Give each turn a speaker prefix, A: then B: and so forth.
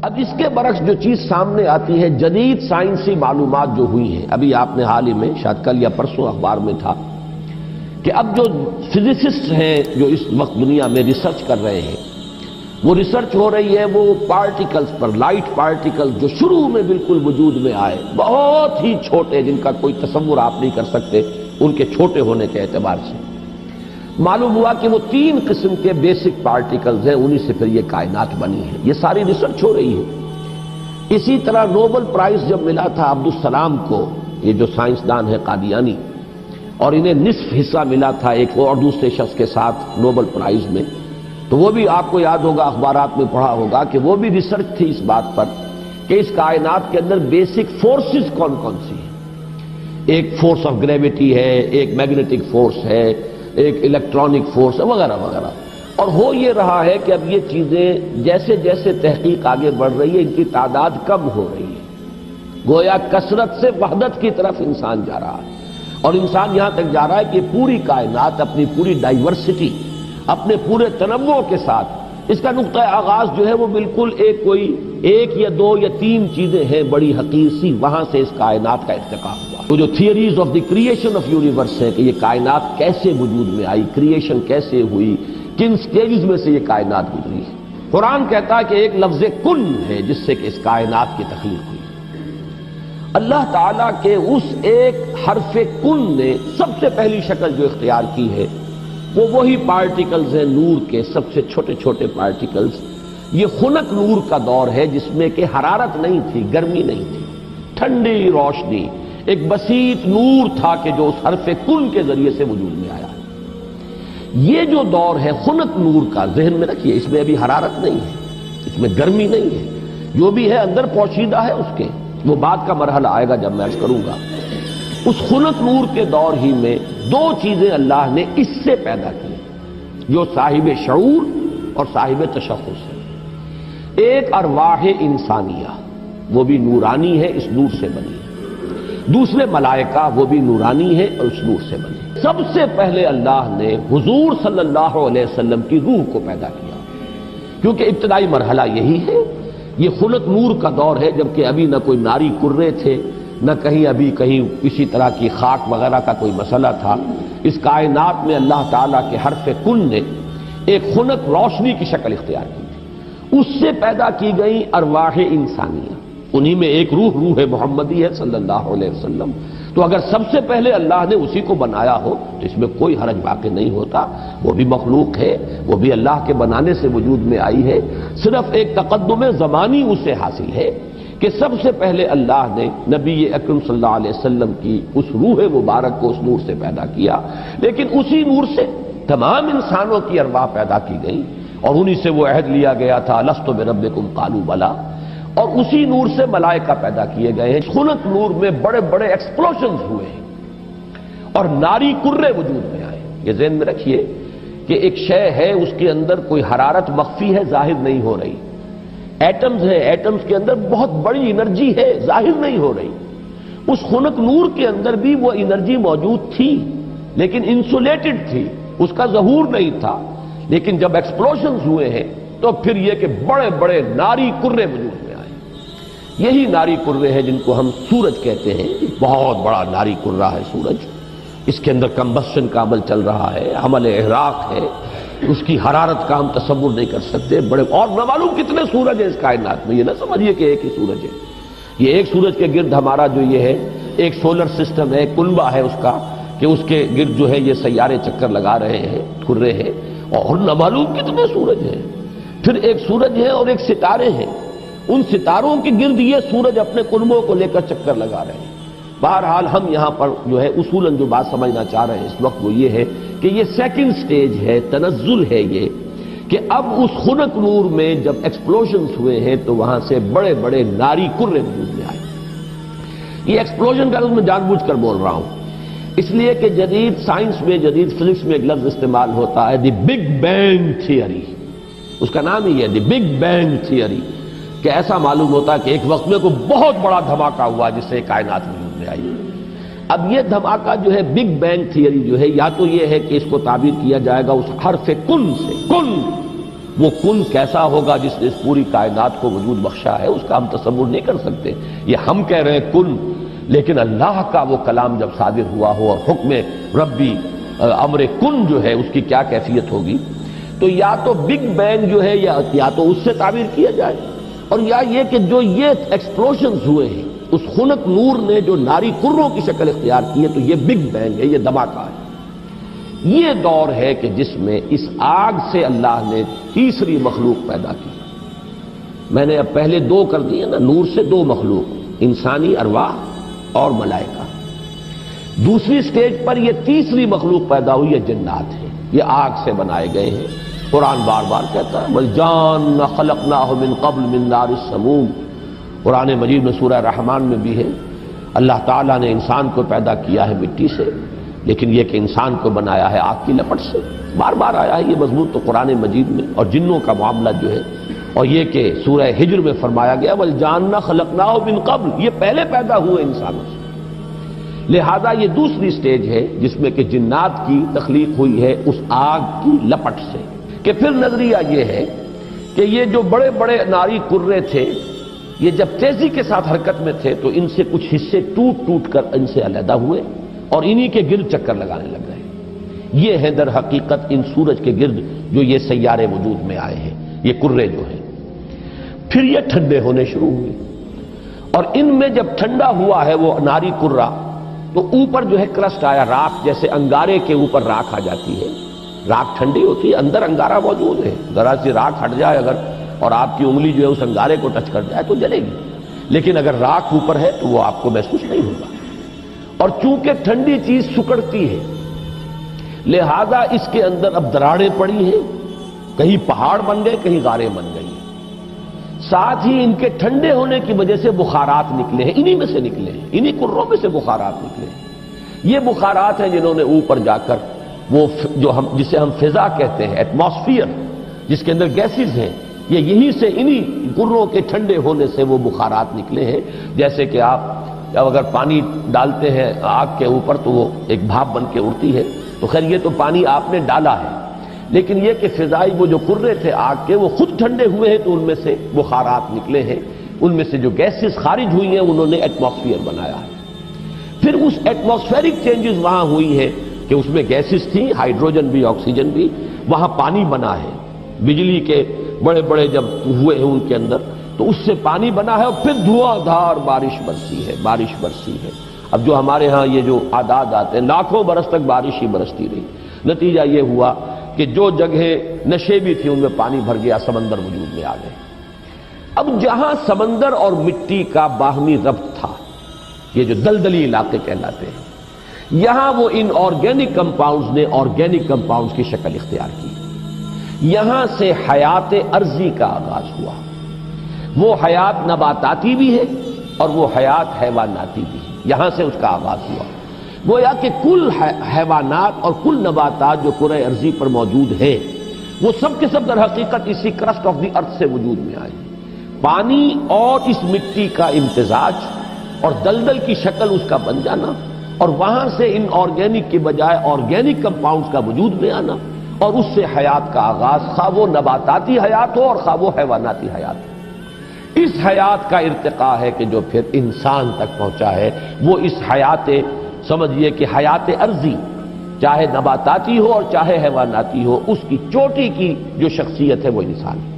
A: اب اس کے برعکس جو چیز سامنے آتی ہے، جدید سائنسی معلومات جو ہوئی ہیں، ابھی آپ نے حال ہی میں شاید کل یا پرسوں اخبار میں تھا کہ اب جو فزسسٹ ہیں جو اس وقت دنیا میں ریسرچ کر رہے ہیں، وہ ریسرچ ہو رہی ہے وہ پارٹیکلز پر، لائٹ پارٹیکلز جو شروع میں بالکل وجود میں آئے، بہت ہی چھوٹے، جن کا کوئی تصور آپ نہیں کر سکتے ان کے چھوٹے ہونے کے اعتبار سے۔ معلوم ہوا کہ وہ 3 قسم کے بیسک پارٹیکلز ہیں، انہی سے پھر یہ کائنات بنی ہے۔ یہ ساری ریسرچ ہو رہی ہے۔ اسی طرح نوبل پرائز جب ملا تھا عبدالسلام کو، یہ جو سائنسدان ہے قادیانی، اور انہیں نصف حصہ ملا تھا ایک اور دوسرے شخص کے ساتھ نوبل پرائز میں، تو وہ بھی آپ کو یاد ہوگا، اخبارات میں پڑھا ہوگا کہ وہ بھی ریسرچ تھی اس بات پر کہ اس کائنات کے اندر بیسک فورسز کون کون سی ہیں۔ ایک فورس آف گریویٹی ہے، ایک میگنیٹک فورس ہے، ایک الیکٹرانک فورس ہے، وغیرہ وغیرہ۔ اور ہو یہ رہا ہے کہ اب یہ چیزیں جیسے جیسے تحقیق آگے بڑھ رہی ہے، ان کی تعداد کم ہو رہی ہے، گویا کثرت سے وحدت کی طرف انسان جا رہا ہے، اور انسان یہاں تک جا رہا ہے کہ پوری کائنات اپنی پوری ڈائیورسٹی، اپنے پورے تنوع کے ساتھ، اس کا نقطہ آغاز جو ہے وہ بالکل ایک یا 2 یا 3 چیزیں ہیں بڑی حقیر سی، وہاں سے اس کائنات کا ارتقا ہوا۔ تو جو theories of the creation of universe ہے کہ یہ کائنات کیسے وجود میں آئی، کریشن کیسے ہوئی، کن سٹیجز میں سے یہ کائنات گزری ہے۔ قرآن کہتا ہے کہ ایک لفظ کن ہے جس سے کہ اس کائنات کی تخلیق ہوئی۔ اللہ تعالیٰ کے اس ایک حرف کن نے سب سے پہلی شکل جو اختیار کی ہے وہ وہی پارٹیکلز ہیں، نور کے سب سے چھوٹے چھوٹے پارٹیکلز۔ یہ خنک نور کا دور ہے جس میں کہ حرارت نہیں تھی، گرمی نہیں تھی، ٹھنڈی روشنی، ایک بسیط نور تھا کہ جو اس حرف کن کے ذریعے سے وجود میں آیا۔ یہ جو دور ہے خنک نور کا، ذہن میں رکھیے، اس میں ابھی حرارت نہیں ہے، اس میں گرمی نہیں ہے، جو بھی ہے اندر پوشیدہ ہے اس کے، وہ بعد کا مرحلہ آئے گا جب میں عرض کروں گا۔ اس خنک نور کے دور ہی میں 2 چیزیں اللہ نے اس سے پیدا کی جو صاحب شعور اور صاحب تشخص ہے۔ ایک ارواح انسانیہ، وہ بھی نورانی ہے، اس نور سے بنی ہے۔ دوسرے ملائکہ، وہ بھی نورانی ہے اور اس نور سے بنی ہے۔ سب سے پہلے اللہ نے حضور صلی اللہ علیہ وسلم کی روح کو پیدا کیا، کیونکہ ابتدائی مرحلہ یہی ہے۔ یہ خلق نور کا دور ہے، جبکہ ابھی نہ کوئی ناری کرے تھے، نہ کہیں کسی طرح کی خاک وغیرہ کا کوئی مسئلہ تھا۔ اس کائنات میں اللہ تعالیٰ کے حرف کن نے ایک خنک روشنی کی شکل اختیار کی، اس سے پیدا کی گئی ارواح انسانیہ، انہی میں ایک روح محمدی ہے صلی اللہ علیہ وسلم۔ تو اگر سب سے پہلے اللہ نے اسی کو بنایا ہو تو اس میں کوئی حرج واقع نہیں ہوتا، وہ بھی مخلوق ہے، وہ بھی اللہ کے بنانے سے وجود میں آئی ہے، صرف ایک تقدم زمانی اسے حاصل ہے کہ سب سے پہلے اللہ نے نبی اکرم صلی اللہ علیہ وسلم کی اس روح مبارک کو اس نور سے پیدا کیا، لیکن اسی نور سے تمام انسانوں کی ارواح پیدا کی گئی، اور انہی سے وہ عہد لیا گیا تھا لست بربکم قالوا بلی، اور اسی نور سے ملائکہ پیدا کیے گئے ہیں۔ خنک نور میں بڑے بڑے ایکسپلوژنز ہوئے ہیں اور ناری کرے وجود میں آئے۔ یہ ذہن میں رکھیے کہ ایک شے ہے، اس کے اندر کوئی حرارت مخفی ہے، ظاہر نہیں ہو رہی۔ ایٹمز ہیں، ایٹمز کے اندر بہت بڑی انرجی ہے، ظاہر نہیں ہو رہی۔ اس خنک نور کے اندر بھی وہ انرجی موجود تھی، لیکن انسولیٹڈ تھی، اس کا ظہور نہیں تھا۔ لیکن جب ایکسپلوژنز ہوئے ہیں تو پھر یہ کہ بڑے بڑے ناری کرے وجود میں آئے۔ یہی ناری کرے ہیں جن کو ہم سورج کہتے ہیں، بہت بڑا ناری کرہ ہے سورج، اس کے اندر کمبسشن کا عمل چل رہا ہے، عمل احراق ہے، اس کی حرارت کا ہم تصور نہیں کر سکتے، بڑے، اور نہ معلوم کتنے سورج ہیں اس کائنات میں، یہ نہ سمجھیے کہ ایک ہی سورج ہے۔ یہ ایک سورج کے گرد ہمارا جو یہ ہے ایک سولر سسٹم ہے، کنبہ ہے اس کا، کہ اس کے گرد جو ہے یہ سیارے چکر لگا رہے ہیں، گھر رہے ہیں، اور نہ معلوم کتنے سورج ہیں۔ پھر ایک سورج ہے اور ایک ستارے ہیں، ان ستاروں کے گرد یہ سورج اپنے کنبوں کو لے کر چکر لگا رہے ہیں۔ بہرحال ہم یہاں پر جو ہے اصولاً جو بات سمجھنا چاہ رہے ہیں اس وقت وہ یہ ہے کہ یہ سیکنڈ سٹیج ہے، تنزل ہے، یہ کہ اب اس خنک نور میں جب ایکسپلوژنز ہوئے ہیں تو وہاں سے بڑے بڑے ناری کرے وجود میں آئے۔ یہ ایکسپلوژن کا لفظ میں جان بوجھ کر بول رہا ہوں اس لیے کہ جدید سائنس میں، جدید فزکس میں ایک لفظ استعمال ہوتا ہے دی بگ بینگ تھیوری، اس کا نام ہی ہے دی بگ بینگ تھیوری، کہ ایسا معلوم ہوتا ہے کہ ایک وقت میں کوئی بہت بڑا دھماکہ ہوا جس سے کائنات وجود میں آئی۔ اب یہ دھماکہ جو ہے بگ بینگ تھیوری جو ہے، یا تو یہ ہے کہ اس کو تعبیر کیا جائے گا اس حرف کن سے، کن وہ کن کیسا ہوگا جس نے اس پوری کائنات کو وجود بخشا ہے، اس کا ہم تصور نہیں کر سکتے۔ یہ ہم کہہ رہے ہیں کن، لیکن اللہ کا وہ کلام جب صادر ہوا ہو اور حکم ربی امر کن جو ہے اس کی کیا کیفیت ہوگی، تو یا تو بگ بینگ جو ہے یا تو اس سے تعبیر کیا جائے، اور یا یہ کہ جو یہ ایکسپلوژنز ہوئے ہیں اس خنک نور نے جو ناری کروں کی شکل اختیار کی ہے، تو یہ بگ بینگ ہے، یہ دھماکہ ہے۔ یہ دور ہے کہ جس میں اس آگ سے اللہ نے تیسری مخلوق پیدا کی۔ میں نے اب پہلے دو کر دیے نا، نور سے دو مخلوق، انسانی ارواح اور ملائکہ۔ دوسری سٹیج پر یہ تیسری مخلوق پیدا ہوئی ہے، جنات ہیں، یہ آگ سے بنائے گئے ہیں۔ قرآن بار بار کہتا ہے وَالْجَانَّ خَلَقْنَاهُ مِنْ قَبْلُ مِنْ نَارِ السَّمُومِ۔ قرآن مجید میں سورہ رحمان میں بھی ہے، اللہ تعالیٰ نے انسان کو پیدا کیا ہے مٹی سے، لیکن یہ کہ انسان کو بنایا ہے آگ کی لپٹ سے۔ بار بار آیا ہے یہ مضمون تو قرآن مجید میں، اور جنوں کا معاملہ جو ہے، اور یہ کہ سورہ ہجر میں فرمایا گیا وَالْجَانَّ خَلَقْنَاهُ مِنْ قَبْلُ، یہ پہلے پیدا ہوئے انسانوں سے۔ لہذا یہ دوسری سٹیج ہے جس میں کہ جنات کی تخلیق ہوئی ہے اس آگ کی لپٹ سے۔ کہ پھر نظریہ یہ ہے کہ یہ جو بڑے بڑے ناری کرے تھے، یہ جب تیزی کے ساتھ حرکت میں تھے تو ان سے کچھ حصے ٹوٹ ٹوٹ کر ان سے علیحدہ ہوئے اور انہی کے گرد چکر لگانے لگ گئے۔ یہ ہے در حقیقت ان سورج کے گرد جو یہ سیارے وجود میں آئے ہیں، یہ کرے جو ہیں۔ پھر یہ ٹھنڈے ہونے شروع ہوئے، اور ان میں جب ٹھنڈا ہوا ہے وہ ناری کرہ، تو اوپر جو ہے کرسٹ آیا، راکھ، جیسے انگارے کے اوپر راکھ آ جاتی ہے، راکھ ٹھنڈی ہوتی ہے، اندر انگارہ موجود ہے، ذرا سی راکھ ہٹ جائے اگر اور آپ کی انگلی جو ہے اس انگارے کو ٹچ کر جائے تو جلے گی، لیکن اگر راکھ اوپر ہے تو وہ آپ کو محسوس نہیں ہوگا۔ اور چونکہ ٹھنڈی چیز سکڑتی ہے، لہذا اس کے اندر اب دراڑیں پڑی ہیں، کہیں پہاڑ بن گئے، کہیں غاریں بن گئی، ساتھ ہی ان کے ٹھنڈے ہونے کی وجہ سے بخارات نکلے ہیں، انہی میں سے نکلے ہیں، انہی کروں میں سے بخارات نکلے ہیں۔ یہ بخارات ہیں جنہوں نے اوپر جا کر وہ جسے ہم فضا کہتے ہیں، ایٹماسفیئر، جس کے اندر گیسز ہیں، یہ یہیں سے انہی کروں کے ٹھنڈے ہونے سے وہ بخارات نکلے ہیں۔ جیسے کہ آپ اگر پانی ڈالتے ہیں آگ کے اوپر تو وہ ایک بھاپ بن کے اڑتی ہے، تو خیر یہ تو پانی آپ نے ڈالا ہے، لیکن یہ کہ فضائی وہ جو کرے تھے آگ کے وہ خود ٹھنڈے ہوئے ہیں تو ان میں سے بخارات نکلے ہیں، ان میں سے جو گیسز خارج ہوئی ہیں انہوں نے ایٹماسفیئر بنایا ہے۔ پھر اس ایٹماسفیرک چینجز وہاں ہوئی ہے کہ اس میں گیسز تھیں، ہائیڈروجن بھی، آکسیجن بھی، وہاں پانی بنا ہے، بجلی کے بڑے بڑے جب ہوئے ہیں ان کے اندر تو اس سے پانی بنا ہے، اور پھر دھواں دھار بارش برسی ہے۔ اب جو ہمارے ہاں یہ جو اعداد آتے ہیں، لاکھوں برس تک بارش ہی برستی رہی، نتیجہ یہ ہوا کہ جو جگہیں نشیبی تھی ان میں پانی بھر گیا، سمندر وجود میں آ گئے۔ اب جہاں سمندر اور مٹی کا باہمی ربط تھا، یہ جو دلدلی علاقے کہلاتے ہیں، یہاں وہ ان آرگینک کمپاؤنڈز نے آرگینک کمپاؤنڈز کی شکل اختیار کی۔ یہاں سے حیات ارضی کا آغاز ہوا، وہ حیات نباتاتی بھی ہے اور وہ حیات حیواناتی بھی ہے، یہاں سے اس کا آغاز ہوا۔ گویا کہ کل حیوانات اور کل نباتات جو کرۂ ارضی پر موجود ہے وہ سب کے سب در حقیقت اسی کرسٹ آف دی ارتھ سے وجود میں آئے۔ پانی اور اس مٹی کا امتزاج اور دلدل کی شکل اس کا بن جانا، اور وہاں سے ان آرگینک کی بجائے آرگینک کمپاؤنڈز کا وجود میں آنا، اور اس سے حیات کا آغاز، خواہ وہ نباتاتی حیات ہو اور خواہ وہ حیواناتی حیات ہو۔ اس حیات کا ارتقاء ہے کہ جو پھر انسان تک پہنچا ہے، وہ اس حیات، سمجھیے کہ حیات ارضی، چاہے نباتاتی ہو اور چاہے حیواناتی ہو، اس کی چوٹی کی جو شخصیت ہے وہ انسان ہے۔